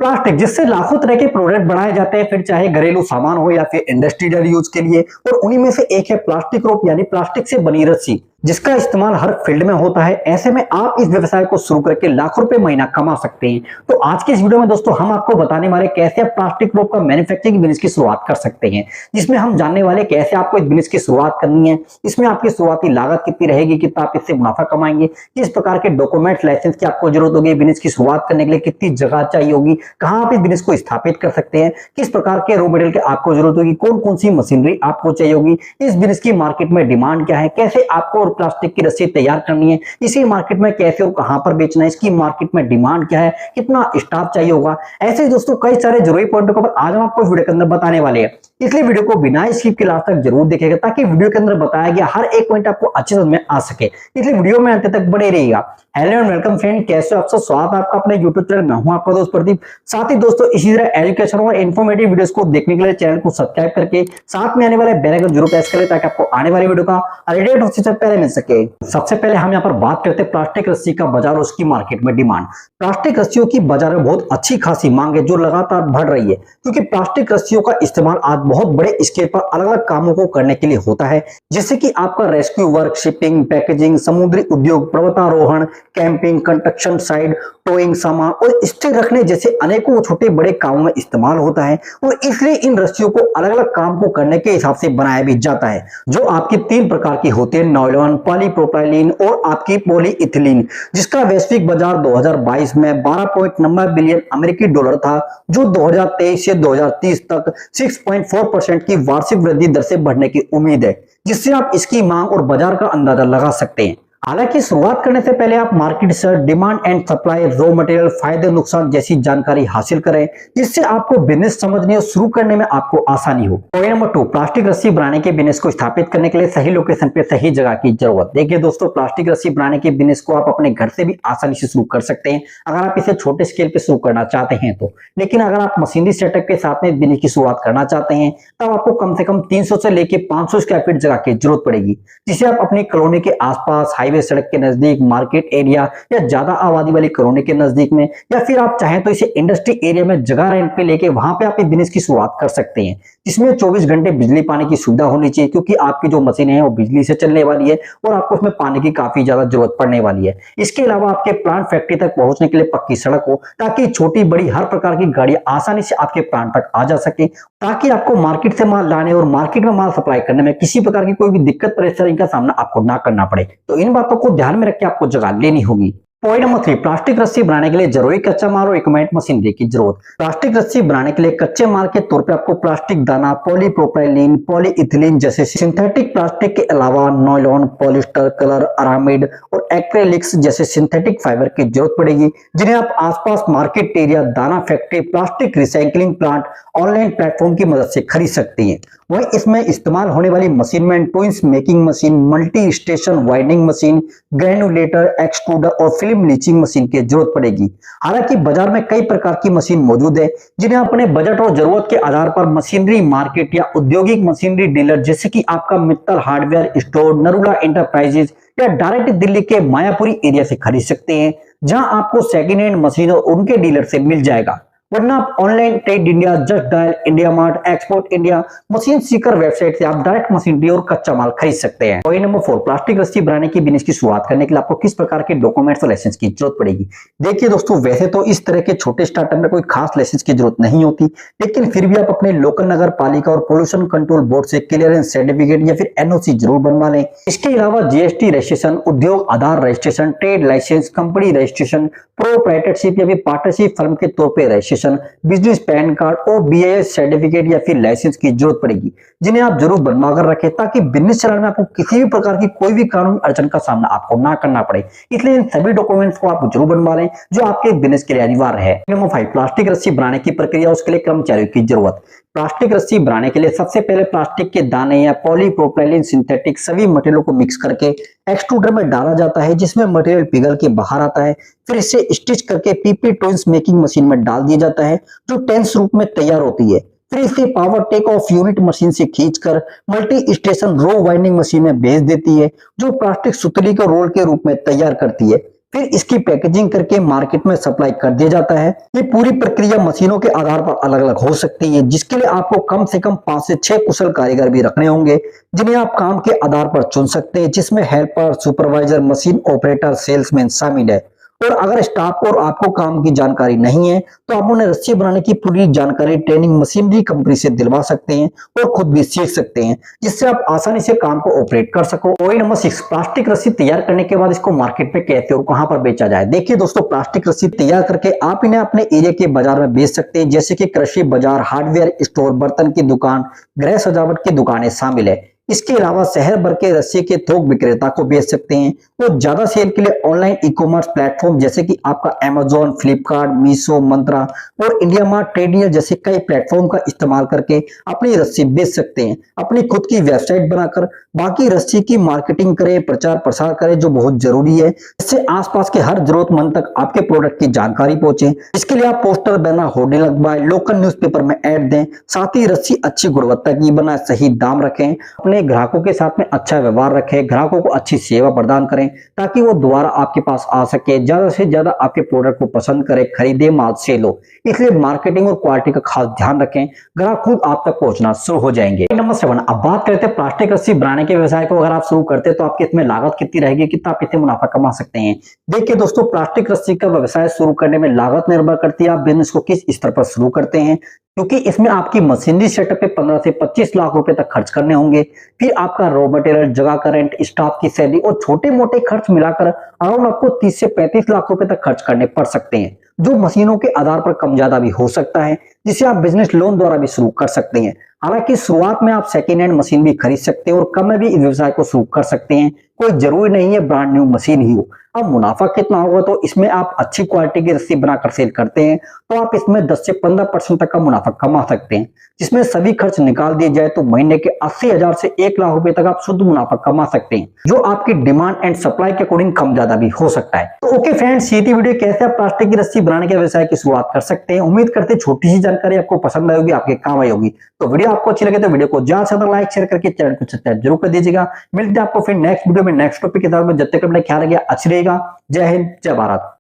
Plastic जिससे लाखों तरह के प्रोडक्ट बनाए जाते हैं, फिर चाहे घरेलू सामान हो या फिर इंडस्ट्रियल यूज के लिए। और उन्हीं में से एक है प्लास्टिक रोप यानी प्लास्टिक से बनी रस्सी, जिसका इस्तेमाल हर फील्ड में होता है। ऐसे में आप इस व्यवसाय को शुरू करके लाखों रुपए महीना कमा सकते हैं। तो आज के इस वीडियो में दोस्तों हम आपको बताने वाले कैसे आप प्लास्टिक रोप का मैन्युफैक्चरिंग बिजनेस की शुरुआत कर सकते हैं, जिसमें हम जानने वाले कैसे आपको इस बिजनेस की शुरुआत करनी है, इसमें आपकी शुरुआती लागत कितनी रहेगी, कितना आप इससे मुनाफा कमाएंगे, किस प्रकार के डॉक्यूमेंट लाइसेंस की आपको जरूरत होगी, बिजनेस की शुरुआत करने के लिए कितनी जगह चाहिए होगी, कहां आप इस बिजनेस को स्थापित कर सकते हैं, किस प्रकार के रॉ मटेरियल की आपको जरूरत होगी, कौन कौन सी मशीनरी आपको चाहिए होगी, इस बिजनेस की मार्केट में डिमांड क्या है, कैसे आपको प्लास्टिक की रस्सी तैयार करनी है, इसी मार्केट में कैसे और कहां पर बेचना है, इसकी मार्केट में डिमांड क्या है, कितना स्टाफ चाहिए होगा। ऐसे दोस्तों कई सारे जरूरी पॉइंटों पर आज हम आपको वीडियो के अंदर बताने वाले हैं, इसलिए वीडियो को बिना स्किप के लास्ट तक जरूर देखिएगा ताकि वीडियो के अंदर बताया गया हर एक पॉइंट आपको अच्छे समझ में आ सके। इसलिए वीडियो में अंत तक बने रहिएगा। हेलो एंड वेलकम फ्रेंड, कैसे हो आप सब? स्वागत है आपका अपने यूट्यूब चैनल में। हूं आपका दोस्त प्रदीप। साथ ही दोस्तों इसी तरह एजुकेशन और इन्फॉर्मेटिव वीडियोस को देखने के लिए चैनल को सब्सक्राइब करके साथ में आने वाले बेल आइकन जरूर प्रेस करें ताकि आपको आने वाली वीडियो का अपडेट सबसे पहले मिल सके। सबसे पहले हम यहाँ पर बात करते हैं प्लास्टिक रस्सी का बाजार और उसकी मार्केट में डिमांड। प्लास्टिक रस्सियों की बाजार में बहुत अच्छी खासी मांग है जो लगातार बढ़ रही है, क्योंकि प्लास्टिक रस्सियों का इस्तेमाल आज बहुत बड़े स्केल पर अलग अलग कामों को करने के लिए होता है, जैसे कि आपका रेस्क्यू वर्क, शिपिंग, पैकेजिंग, समुद्री उद्योग, पर्वतारोहण, कैंपिंग, कंस्ट्रक्शन साइट, टोइंग सामान और स्थिर रखने जैसे अनेकों छोटे बड़े कामों में इस्तेमाल होता है। और इसलिए इन रस्सियों को अलग अलग काम को करने के हिसाब से बनाया भी जाता है, जो आपकी तीन प्रकार की होती है, नायलॉन, पॉलीप्रोपाइलीन और आपकी पॉलीइथिलीन, जिसका वैश्विक बाजार 2022 में 12.9 बिलियन अमेरिकी डॉलर था, जो 2023 से 2030 तक 6.4% की वार्षिक वृद्धि दर से बढ़ने की उम्मीद है, जिससे आप इसकी मांग और बाजार का अंदाजा लगा सकते हैं। हालांकि शुरुआत करने से पहले आप market research, demand and supply, raw material, फायदे नुकसान जैसी जानकारी हासिल करें, जिससे आपको बिजनेस समझने और शुरू करने में आपको आसानी हो। पॉइंट नंबर 2, प्लास्टिक रस्सी बनाने के बिजनेस को स्थापित करने के लिए सही लोकेशन पे सही जगह की जरूरत। देखिए दोस्तों, प्लास्टिक रस्सी बनाने के बिजनेस को आप अपने घर से भी आसानी से शुरू कर सकते हैं अगर आप इसे छोटे स्केल पे शुरू करना चाहते हैं तो। लेकिन अगर आप मशीनरी सेटअप के साथ में बिजनेस की शुरुआत करना चाहते हैं तब आपको कम से कम 300 से लेकर 500 स्क्वायर फीट जगह की जरूरत पड़ेगी, जिसे आप अपनी कॉलोनी के आसपास, सड़क के नजदीक, मार्केट एरिया या ज्यादा आबादी वाली कॉलोनी के नजदीक में, या फिर आप चाहें तो इसे इंडस्ट्री एरिया में जगह रेंट पे लेके वहां पे आप इस बिजनेस की शुरुआत कर सकते हैं, जिसमें 24 घंटे बिजली पानी की सुविधा होनी चाहिए, क्योंकि आपकी जो मशीनें हैं वो बिजली से चलने वाली है और आपको उसमें पानी की काफी ज्यादा जरूरत पड़ने वाली है। इसके अलावा आपके प्लांट फैक्ट्री तक पहुंचने के लिए पक्की सड़क हो, ताकि छोटी बड़ी हर प्रकार की गाड़ियां आसानी से आपके प्लांट तक आ जा सके, ताकि आपको मार्केट से माल लाने और मार्केट में माल सप्लाई करने में किसी प्रकार की कोई भी दिक्कत परेशानी का सामना आपको ना करना पड़े। तो इन बातों को ध्यान में रख के आपको जगह लेनी होगी। पॉइंट नंबर 3, प्लास्टिक रस्सी बनाने के लिए जरूरी कच्चा माल और इक्विपमेंट मशीनरी की जरूरत। प्लास्टिक रस्सी बनाने के लिए कच्चे माल के तौर पे आपको प्लास्टिक दाना, पॉलीप्रोपाइलीन, पॉलीइथिलीन जैसे सिंथेटिक प्लास्टिक के अलावा नायलॉन, पॉलिस्टर, कलर, अरामिड और एक्रेलिक्स जैसे सिंथेटिक फाइबर की जरूरत पड़ेगी, जिन्हें आप आसपास मार्केट एरिया, दाना factory, plastic recycling plant, online platform की मदद से खरीद सकती हैं। वहीं इसमें इस्तेमाल होने वाली मशीन में twines making machine, multi station winding machine, granulator, extruder और फिल्म लीचिंग मशीन की जरूरत पड़ेगी। हालांकि बाजार में कई प्रकार की मशीन मौजूद है, जिन्हें अपने बजट और जरूरत के आधार पर मशीनरी मार्केट या औद्योगिक मशीनरी डीलर जैसे कि आपका Mittal hardware store, Narula enterprises या डायरेक्ट दिल्ली के मायापुरी एरिया से खरीद सकते हैं, जहां आपको सेकेंड हैंड मशीन उनके डीलर से मिल जाएगा। वरना आप online trade India, just dial, India mart, export India, machine Sikar website से आप डायरेक्ट मशीनरी और कच्चा माल खरीद सकते हैं। पॉइंट नंबर 4, प्लास्टिक रस्सी बनाने की बिजनेस की शुरुआत करने के लिए आपको किस प्रकार के डॉक्यूमेंट्स और लाइसेंस की जरूरत पड़ेगी। देखिए दोस्तों, वैसे तो इस तरह के छोटे स्टार्टअप में कोई खास लाइसेंस की जरूरत नहीं होती, लेकिन फिर भी आप अपने लोकल नगर पालिका और पोल्यूशन कंट्रोल बोर्ड से क्लियरेंस सर्टिफिकेट या फिर एनओसी जरूर बनवा लें। इसके अलावा जीएसटी रजिस्ट्रेशन, उद्योग Aadhaar registration, trade licence, company registration, proprietorship या फिर पार्टनरशिप फर्म के तौर पर रजिस्ट्रेशन, बिजनेस पैन कार्ड और बीआईएस सर्टिफिकेट या फिर लाइसेंस की जरूरत पड़ेगी, जिन्हें आप जरूर बनवा कर रखें, ताकि बिजनेस चलाने में आपको किसी भी प्रकार की कोई भी कानूनी अड़चन का सामना आपको ना करना पड़े। इसलिए इन सभी डॉक्यूमेंट्स को आप जरूर बनवा लें जो आपके बिजनेस के लिए अनिवार्य है। नंबर 5, प्लास्टिक रस्सी बनाने की प्रक्रिया, उसके लिए कर्मचारियों की जरूरत। प्लास्टिक रस्सी बनाने के लिए सबसे पहले प्लास्टिक के दाने या पॉलीप्रोपाइलीन, सिंथेटिक सभी मटेरियल को मिक्स करके एक्सट्रूडर में डाला जाता है, जिसमें मटेरियल पिघल के बाहर आता है। फिर इसे स्टिच करके पीपी टोइंस मेकिंग मशीन में डाल दिया जाता है, जो टेंस रूप में तैयार होती है। फिर इसे power take off unit machine से खींचकर multi station row winding machine में भेज देती है, जो प्लास्टिक सुतली को रोल के रूप में तैयार करती है। फिर इसकी पैकेजिंग करके मार्केट में सप्लाई कर दिया जाता है। ये पूरी प्रक्रिया मशीनों के आधार पर अलग अलग हो सकती है, जिसके लिए आपको कम से कम 5 से 6 कुशल कारीगर भी रखने होंगे, जिन्हें आप काम के आधार पर चुन सकते हैं, जिसमें helper, supervisor, machine operator, salesman शामिल है। और अगर स्टाफ और आपको काम की जानकारी नहीं है तो आप उन्हें रस्सी बनाने की पूरी जानकारी ट्रेनिंग मशीनरी कंपनी से दिलवा सकते हैं और खुद भी सीख सकते हैं, जिससे आप आसानी से काम को ऑपरेट कर सको। पॉइंट नंबर 6, प्लास्टिक रस्सी तैयार करने के बाद इसको मार्केट में कैसे और कहां पर बेचा जाए। देखिए दोस्तों, प्लास्टिक रस्सी तैयार करके आप इन्हें अपने एरिया के बाजार में बेच सकते हैं, जैसे कि कृषि बाजार, हार्डवेयर स्टोर, बर्तन की दुकान, गृह सजावट की दुकानें शामिल है। इसके अलावा शहर भर के रस्सी के थोक विक्रेता को बेच सकते हैं। और ज्यादा सेल के लिए ऑनलाइन ई कॉमर्स प्लेटफॉर्म जैसे कि आपका अमेजोन, फ्लिपकार्ट, मीशो, मंत्रा और इंडिया मार्ट, ट्रेडियर जैसे कई प्लेटफॉर्म का इस्तेमाल करके अपनी रस्सी बेच सकते हैं। अपनी खुद की वेबसाइट बनाकर बाकी रस्सी की मार्केटिंग करें, प्रचार प्रसार करें, जो बहुत जरूरी है, इससे आसपास के हर जरूरतमंद तक आपके प्रोडक्ट की जानकारी पहुंचे। इसके लिए आप पोस्टर, बैनर, होर्डिंग लगवाएं, लोकल न्यूज़पेपर में ऐड दें, साथ ही रस्सी अच्छी गुणवत्ता की बनाएं, सही दाम रखें, अपने ग्राहकों के साथ में अच्छा व्यवहार रखें, ग्राहकों को अच्छी सेवा प्रदान करें ताकि वो दोबारा आपके पास आ सके, ज्यादा से ज्यादा आपके प्रोडक्ट को पसंद करे, खरीदे, माल सेल हो। इसलिए मार्केटिंग और क्वालिटी का खास ध्यान रखें, ग्राहक खुद आप तक पहुंचना शुरू हो जाएंगे। नंबर 7, अब बात करते हैं प्लास्टिक रस्सी बनाने के व्यवसाय को अगर आप शुरू करते हैं तो आपकी इसमें लागत कितनी रहेगी, कितना आप इससे मुनाफा कमा सकते हैं। देखिए दोस्तों, प्लास्टिक रस्सी का व्यवसाय शुरू करने में लागत निर्भर करती है आप बिजनेस को किस स्तर पर शुरू करते हैं, क्योंकि इसमें आपकी मशीनरी सेटअप पे 15 से 25 लाख रुपए तक खर्च करने होंगे। फिर आपका रॉ मटेरियल, जगह का रेंट, स्टाफ की सैलरी और छोटे मोटे खर्च मिलाकर अराउंड आपको 30 से 35 लाख रुपए तक खर्च करने पड़ सकते हैं, जो मशीनों के आधार पर कम ज्यादा भी हो सकता है, जिसे आप बिजनेस लोन द्वारा भी शुरू कर सकते हैं। हालांकि शुरुआत में आप सेकेंड हैंड मशीन भी खरीद सकते हैं और कम में भी इस व्यवसाय को शुरू कर सकते हैं, कोई जरूरी नहीं है ब्रांड न्यू मशीन ही हो। अब मुनाफा कितना होगा, तो इसमें आप अच्छी क्वालिटी की रस्सी बनाकर सेल करते हैं तो आप इसमें 10 से 15% तक का मुनाफा कमा सकते हैं, जिसमें सभी खर्च निकाल दिए जाए तो महीने के 80,000 से 1 लाख रुपए तक आप शुद्ध मुनाफा कमा सकते हैं, जो आपकी डिमांड एंड सप्लाई के अकॉर्डिंग कम ज्यादा भी हो सकता है। तो ओके फ्रेंड्स, ये थी वीडियो कैसे आप प्लास्टिक की रस्सी बनाने के व्यवसाय की शुरुआत कर सकते हैं। उम्मीद करते छोटी सी जानकारी आपको पसंद आई होगी, आपके काम आई होगी। तो वीडियो आपको अच्छी लगे तो वीडियो को ज्यादा से ज्यादा लाइक शेयर करके चैनल को सब्सक्राइब जरूर कर दीजिएगा। मिलते हैं आपको फिर नेक्स्ट वीडियो में नेक्स्ट टॉपिक के साथ में। जब तक अपना ख्याल रखिएगा, अच्छी रहेगा। जय हिंद, जय भारत।